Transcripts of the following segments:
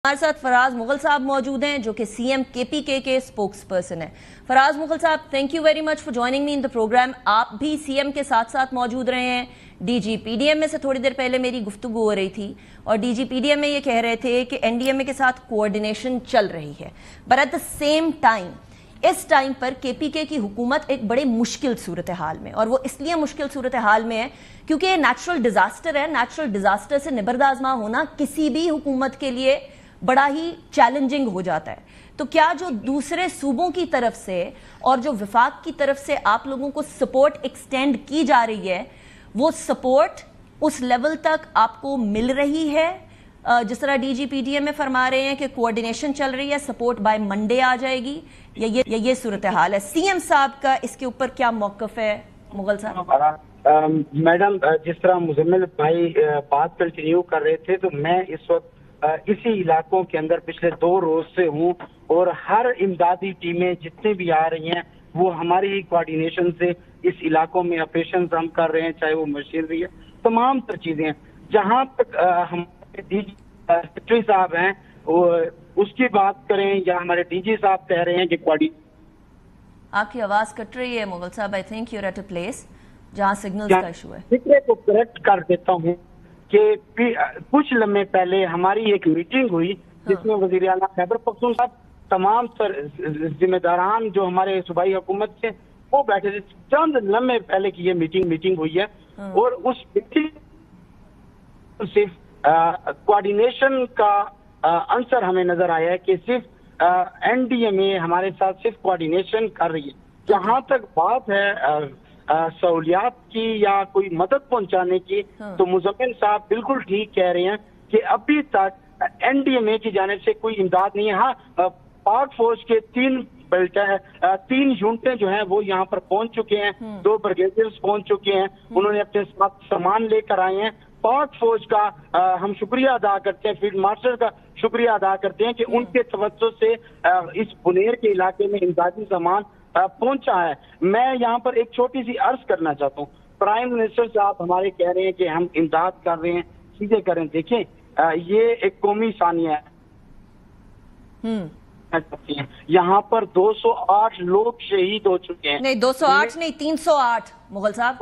ہمارے ساتھ فراز مغل صاحب موجود ہیں جو کہ سی ایم کے پی کے اسپوکس پرسن ہیں۔ فراز مغل صاحب، thank you very much for joining me in the program. آپ بھی سی ایم کے ساتھ ساتھ موجود رہے ہیں۔ D G P D M میں سے تھوڑی دیر پہلے میری گفتگو ہو رہی تھی اور D G P D M میں یہ کہہ رہے تھے کہ این ڈی ایم اے کے ساتھ کوآرڈینیشن چل رہی ہے، but at the same time اس ٹائم پر کے پی کے کی حکومت ایک بڑے مشکل صورتحال میں، اور وہ اس لیے مشکل صورتحال میں ہے کیونکہ یہ نیچرل ڈیزاسٹر ہے۔ نیچرل ڈیزاسٹر سے نبردآزما ہونا کسی بھی حکومت کے لیے بڑا ہی چیلنجنگ ہو جاتا ہے۔ تو کیا جو دوسرے صوبوں کی طرف سے اور جو وفاق کی طرف سے آپ لوگوں کو سپورٹ ایکسٹینڈ کی جا رہی ہے، وہ سپورٹ اس لیول تک آپ کو مل رہی ہے؟ جس طرح D G P D M میں فرما رہے ہیں کہ کوآرڈینیشن چل رہی ہے، سپورٹ بائی منڈے آ جائے گی، یا یہ صورتحال ہے؟ سی ایم صاحب کا اس کے اوپر کیا موقف ہے مغل صاحب؟ میڈم، جس طرح مزمل بھائی بات کنٹینیو کر رہے تھے، تو میں اس وقت اسی علاقوں کے اندر پچھلے 2 روز سے ہوں، اور ہر امدادی ٹیمیں جتنے بھی آ رہی ہیں وہ ہماری ہی کوآرڈینیشن سے اس علاقوں میں آپریشنز ہم کر رہے ہیں، چاہے وہ مشینری ہے، تمام تر چیزیں ہیں۔ جہاں تک ہمارے ڈی جی سیکرٹری صاحب ہیں اس کی بات کریں، یا ہمارے ڈی جی صاحب کہہ رہے ہیں کہ آپ کی آواز کٹ رہی ہے مغل صاحب، I think you are at a place جہاں سگنلز کا ایشو ہے۔ فکرے کو کریکٹ کر دیتا ہوں کہ کچھ لمحے پہلے ہماری ایک میٹنگ ہوئی جس میں وزیر اعلیٰ خیبر پختونخوا تمام ذمہ داران جو ہمارے صوبائی حکومت سے وہ بیٹھے تھے۔ چند لمحے پہلے کی یہ میٹنگ ہوئی ہے، اور اس میٹنگ صرف کوآرڈینیشن کا عنصر ہمیں نظر آیا ہے کہ صرف این ڈی ایم اے ہمارے ساتھ صرف کوآرڈینیشن کر رہی ہے۔ جہاں تک بات ہے سہولیات کی یا کوئی مدد پہنچانے کی، تو مزمل صاحب بالکل ٹھیک کہہ رہے ہیں کہ ابھی تک این ڈی ایم اے کی جانب سے کوئی امداد نہیں ہے۔ ہاں، پاک فوج کے 3 یونٹیں جو ہیں وہ یہاں پر پہنچ چکے ہیں، 2 بریگیڈیئرز پہنچ چکے ہیں، انہوں نے اپنے ساتھ سامان لے کر آئے ہیں۔ پاک فوج کا ہم شکریہ ادا کرتے ہیں، فیلڈ مارشل کا شکریہ ادا کرتے ہیں کہ ان کے توجہ سے اس بنیر کے علاقے میں امدادی سامان پہنچا ہے۔ میں یہاں پر ایک چھوٹی سی عرض کرنا چاہتا ہوں، پرائم منسٹر صاحب ہمارے کہہ رہے ہیں کہ ہم امداد کر رہے ہیں، سیدھے کریں۔ دیکھیں، یہ ایک قومی ثانیہ ہے، یہاں پر 208 لوگ شہید ہو چکے ہیں۔ نہیں 208 نہیں 308 مغل صاحب۔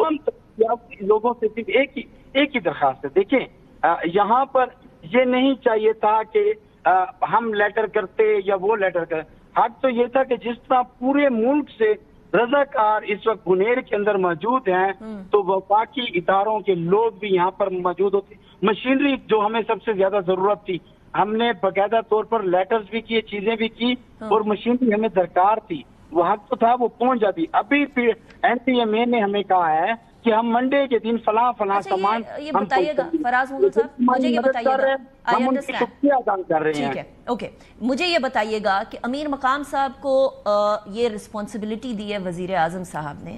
لوگوں سے صرف ایک ہی درخواست ہے۔ دیکھیں، یہاں پر یہ نہیں چاہیے تھا کہ ہم لیٹر کرتے یا وہ لیٹر کرتے، حق تو یہ تھا کہ جس طرح پورے ملک سے رضاکار اس وقت گنیر کے اندر موجود ہیں، تو وفاقی اداروں کے لوگ بھی یہاں پر موجود ہوتے۔ مشینری جو ہمیں سب سے زیادہ ضرورت تھی، ہم نے باقاعدہ طور پر لیٹرز بھی کیے، چیزیں بھی کی، اور مشینری ہمیں درکار تھی، وہ حق تو تھا وہ پہنچ جاتی۔ ابھی این ٹی ایم اے نے ہمیں کہا ہے کہ ہم منڈے کے دن فلاں سامان یہ بتائیے گا فراز مغل صاحب، مجھے یہ بتائیے گا، ہم ان کی شکریہ ادا کر رہے ہیں۔ ٹھیک ہے، اوکے، مجھے یہ بتائیے گا کہ امیر مقام صاحب کو یہ رسپانسبلٹی دی ہے وزیر اعظم صاحب نے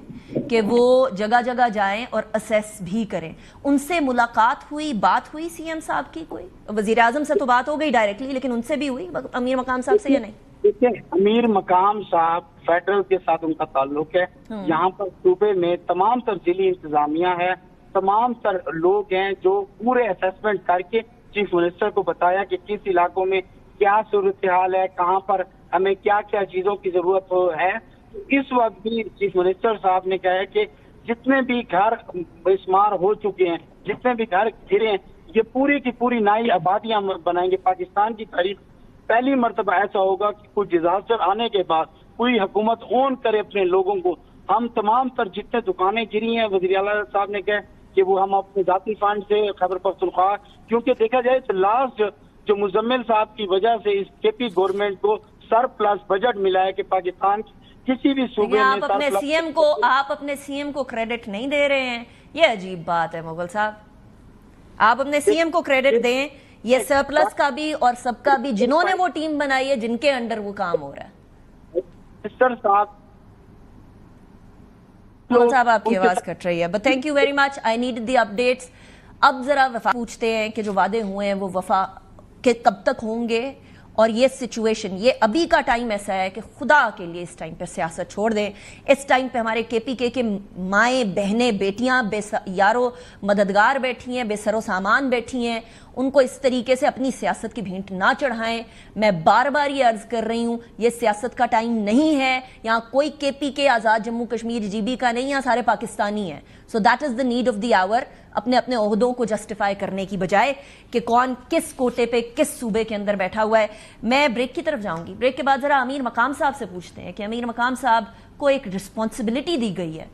کہ وہ جگہ جگہ جائیں اور اسیس بھی کریں، ان سے ملاقات ہوئی، بات ہوئی سی ایم صاحب کی؟ کوئی وزیر اعظم سے تو بات ہو گئی ڈائریکٹلی، لیکن ان سے بھی ہوئی امیر مقام صاحب سے یا نہیں؟ دیکھیں، امیر مقام صاحب فیڈرل کے ساتھ ان کا تعلق ہے، یہاں پر صوبے میں تمام تر ضلعی انتظامیہ ہے، تمام تر لوگ ہیں جو پورے اسیسمنٹ کر کے چیف منسٹر کو بتایا کہ کس علاقوں میں کیا صورتحال ہے، کہاں پر ہمیں کیا کیا چیزوں کی ضرورت ہے۔ اس وقت بھی چیف منسٹر صاحب نے کہا ہے کہ جتنے بھی گھر بشمار ہو چکے ہیں، جتنے بھی گھر گرے ہیں، یہ پوری کی پوری نئی آبادیاں بنائیں گے۔ پاکستان کی تاریخ پہلی مرتبہ ایسا ہوگا کہ کوئی ڈیزاسٹر آنے کے بعد کوئی حکومت اون کرے اپنے لوگوں کو۔ ہم تمام تر جتنے دکانیں گری ہیں، وزیر اعلیٰ صاحب نے کہا کہ وہ ہم اپنے ذاتی فنڈ سے خیبر پختونخوا، کیونکہ دیکھا جائے تو لاسٹ جو مزمل صاحب کی وجہ سے اس کے پی گورنمنٹ کو سرپلس بجٹ ملا ہے کہ پاکستان کسی بھی صوبے میں آپ اپنے سی ایم کو کریڈٹ نہیں دے رہے ہیں، یہ عجیب بات ہے مغل صاحب۔ آپ اپنے سی ایم کو کریڈٹ دیں، یہ سرپلس کا بھی اور سب کا بھی، جنہوں نے وہ ٹیم بنائی ہے، جن کے انڈر وہ کام ہو رہا ہے۔ مغل صاحب آپ کی آواز کٹ رہی ہے، but thank you very much, I need the updates. اب ذرا وفا پوچھتے ہیں کہ جو وعدے ہوئے ہیں وہ وفا کے کب تک ہوں گے، اور یہ سچویشن، یہ ابھی کا ٹائم ایسا ہے کہ خدا کے لیے اس ٹائم پہ سیاست چھوڑ دیں۔ اس ٹائم پہ ہمارے کے پی کے مائیں بہنیں بیٹیاں بے یارو مددگار بیٹھی ہیں، بے سر و سامان بیٹھی ہیں، ان کو اس طریقے سے اپنی سیاست کی بھینٹ نہ چڑھائیں. میں بار بار یہ عرض کر رہی ہوں یہ سیاست کا ٹائم نہیں ہے, یہاں کوئی K P K Azad Jammu Kashmir G B کا نہیں, یہاں سارے پاکستانی ہیں. So that is the need of the hour, اپنے اپنے عہدوں کو جسٹیفائی کرنے کی بجائے کہ کون کس کوٹے پہ کس صوبے کے اندر بیٹھا ہوا ہے. میں بریک کی طرف جاؤں گی, بریک کے بعد ذرا امیر مقام صاحب سے پوچھتے ہیں کہ امیر مقام صاحب کو ایک رسپانسبلٹی دی گئی ہے,